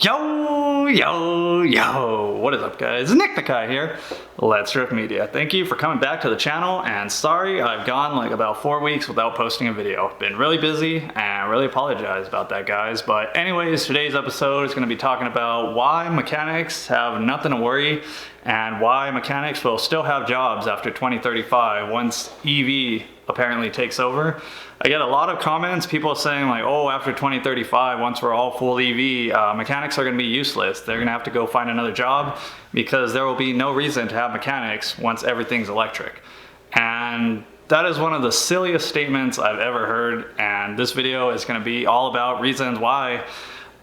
Yo, what is up guys? Nick the Kai here, Let's Drift Media. Thank you for coming back to the channel, and sorry I've gone like about 4 weeks without posting a video. Been really busy and I really apologize about that guys. But anyways, today's episode is going to be talking about why mechanics have nothing to worry and why mechanics will still have jobs after 2035 once EV apparently takes over. I get a lot of comments, people saying like, oh, after 2035, once we're all full EV, mechanics are gonna be useless. They're gonna have to go find another job because there will be no reason to have mechanics once everything's electric. And that is one of the silliest statements I've ever heard, and this video is gonna be all about reasons why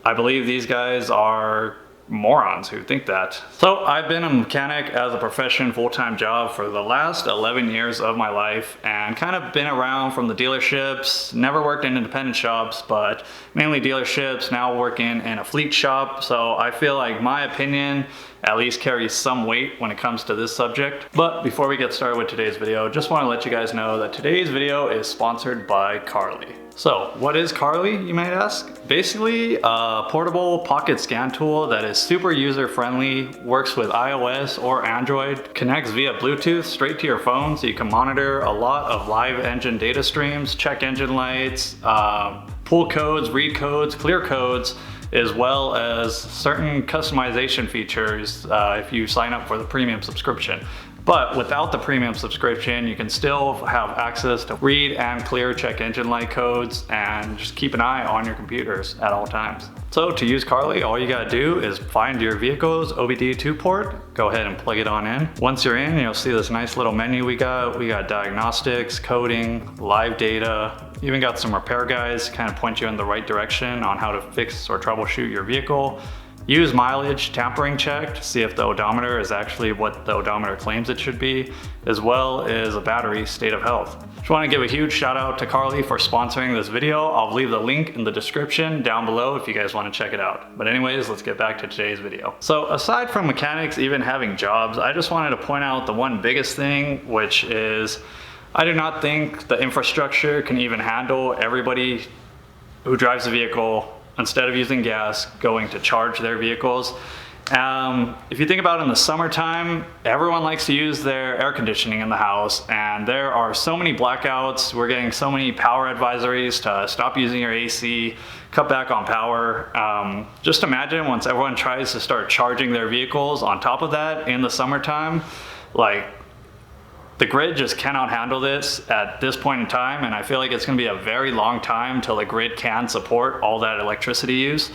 I believe these guys are morons who think that. So I've been a mechanic as a profession, full-time job for the last 11 years of my life, and kind of been around from the dealerships, never worked in independent shops, but mainly dealerships, now working in a fleet shop. So I feel like my opinion at least carries some weight when it comes to this subject. But before we get started with today's video, just want to let you guys know that today's video is sponsored by Carly. So what is Carly, you might ask? Basically a portable pocket scan tool that is super user friendly, works with iOS or Android, connects via Bluetooth straight to your phone so you can monitor a lot of live engine data streams, check engine lights, pull codes, read codes, clear codes, as well as certain customization features if you sign up for the premium subscription. But without the premium subscription, you can still have access to read and clear check engine light codes and just keep an eye on your computers at all times. So to use Carly, all you gotta do is find your vehicle's OBD2 port, go ahead and plug it on in. Once you're in, you'll see this nice little menu we got. We got diagnostics, coding, live data, even got some repair guides to kind of point you in the right direction on how to fix or troubleshoot your vehicle. Use mileage tampering check to see if the odometer is actually what the odometer claims it should be, as well as a battery state of health. Just want to give a huge shout out to Carly for sponsoring this video. I'll leave the link in the description down below if you guys want to check it out. But anyways, let's get back to today's video. So aside from mechanics even having jobs, I just wanted to point out the one biggest thing, which is I do not think the infrastructure can even handle everybody who drives a vehicle, instead of using gas, going to charge their vehicles. If you think about it, in the summertime, everyone likes to use their air conditioning in the house, and there are so many blackouts. We're getting so many power advisories to stop using your AC, cut back on power. Just imagine once everyone tries to start charging their vehicles on top of that in the summertime, like, the grid just cannot handle this at this point in time, and I feel like it's going to be a very long time till the grid can support all that electricity use.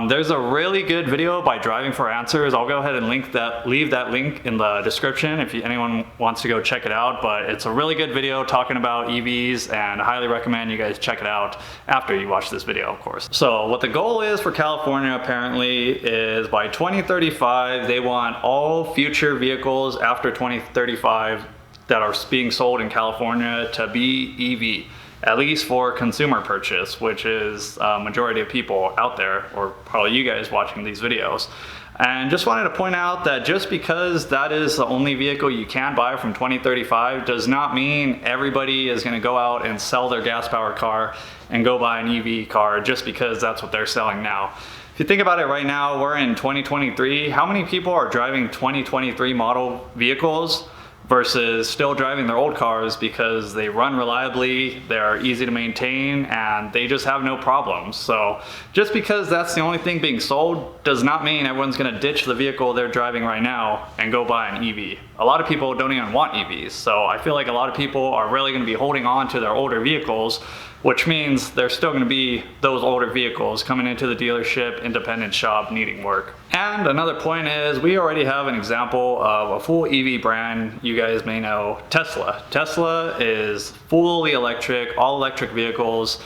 There's a really good video by Driving for Answers. I'll go ahead and leave that link in the description if anyone wants to go check it out, but it's a really good video talking about EVs, and I highly recommend you guys check it out after you watch this video, of course. So what the goal is for California apparently is by 2035, they want all future vehicles after 2035 that are being sold in California to be EV. At least for consumer purchase, which is a majority of people out there, or probably you guys watching these videos. And just wanted to point out that just because that is the only vehicle you can buy from 2035 does not mean everybody is going to go out and sell their gas-powered car and go buy an EV car just because that's what they're selling now. If you think about it right now, we're in 2023. How many people are driving 2023 model vehicles versus still driving their old cars because they run reliably, they're easy to maintain, and they just have no problems? So just because that's the only thing being sold does not mean everyone's gonna ditch the vehicle they're driving right now and go buy an EV. A lot of people don't even want EVs, so I feel like a lot of people are really gonna be holding on to their older vehicles, which means there's still gonna be those older vehicles coming into the dealership, independent shop, needing work. And another point is we already have an example of a full EV brand you guys may know, Tesla. Tesla is fully electric, all electric vehicles.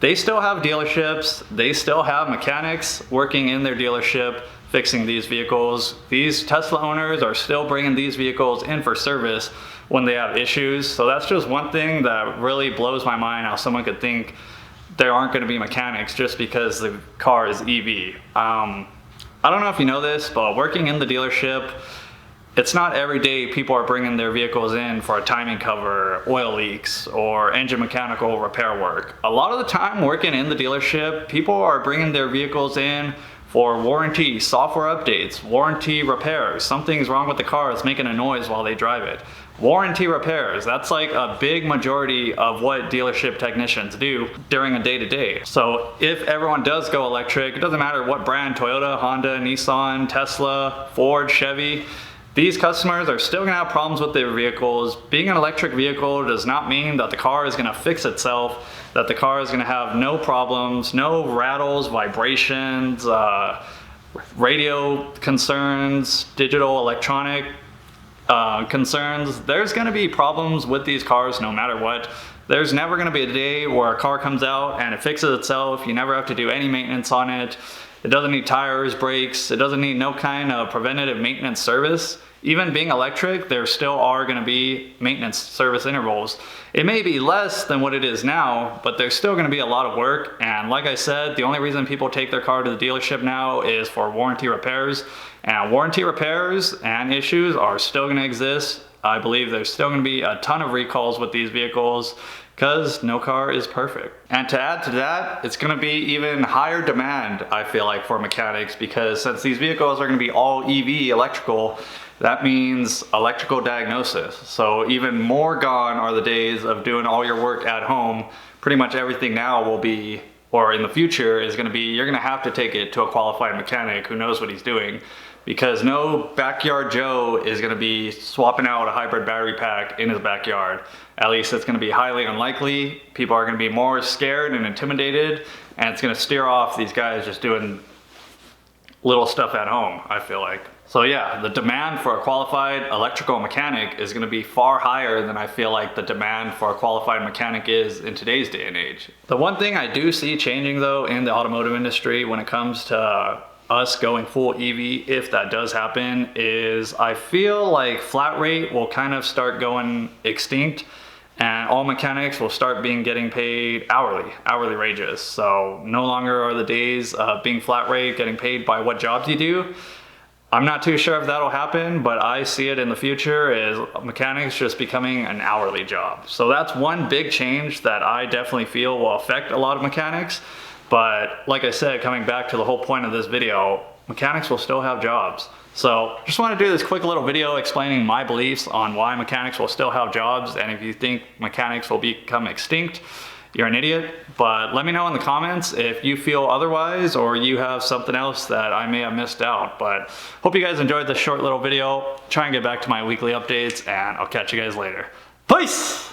They still have dealerships, they still have mechanics working in their dealership fixing these vehicles. These Tesla owners are still bringing these vehicles in for service when they have issues. So that's just one thing that really blows my mind, how someone could think there aren't going to be mechanics just because the car is EV. I don't know if you know this, but working in the dealership, it's not every day people are bringing their vehicles in for a timing cover, oil leaks, or engine mechanical repair work. A lot of the time working in the dealership, people are bringing their vehicles in for warranty, software updates, warranty repairs. Something's wrong with the car, it's making a noise while they drive it. Warranty repairs, that's like a big majority of what dealership technicians do during a day-to-day. So if everyone does go electric, it doesn't matter what brand, Toyota, Honda, Nissan, Tesla, Ford, Chevy, these customers are still gonna have problems with their vehicles. Being an electric vehicle does not mean that the car is gonna fix itself, that the car is gonna have no problems, no rattles, vibrations, radio concerns, digital electronic concerns. There's gonna be problems with these cars no matter what. There's never gonna be a day where a car comes out and it fixes itself. You never have to do any maintenance on it. It doesn't need tires, brakes. It doesn't need no kind of preventative maintenance service. Even being electric, there still are gonna be maintenance service intervals. It may be less than what it is now, but there's still gonna be a lot of work. And like I said, the only reason people take their car to the dealership now is for warranty repairs. And warranty repairs and issues are still gonna exist. I believe there's still gonna be a ton of recalls with these vehicles because no car is perfect. And to add to that, it's gonna be even higher demand, I feel like, for mechanics, because since these vehicles are gonna be all EV electrical, that means electrical diagnosis. So even more gone are the days of doing all your work at home. Pretty much everything now will be, or in the future is gonna be, you're gonna have to take it to a qualified mechanic who knows what he's doing, because no backyard Joe is gonna be swapping out a hybrid battery pack in his backyard. At least it's gonna be highly unlikely. People are gonna be more scared and intimidated, and it's gonna steer off these guys just doing little stuff at home, I feel like. So yeah, the demand for a qualified electrical mechanic is gonna be far higher than I feel like the demand for a qualified mechanic is in today's day and age. The one thing I do see changing though in the automotive industry when it comes to us going full EV, if that does happen, is I feel like flat rate will kind of start going extinct, and all mechanics will start getting paid hourly wages. So no longer are the days of being flat rate, getting paid by what jobs you do. I'm not too sure if that'll happen, but I see it in the future as mechanics just becoming an hourly job. So that's one big change that I definitely feel will affect a lot of mechanics. But like I said, coming back to the whole point of this video, mechanics will still have jobs. So just want to do this quick little video explaining my beliefs on why mechanics will still have jobs, and if you think mechanics will become extinct, you're an idiot. But let me know in the comments if you feel otherwise or you have something else that I may have missed out. But hope you guys enjoyed this short little video. Try and get back to my weekly updates, and I'll catch you guys later. Peace!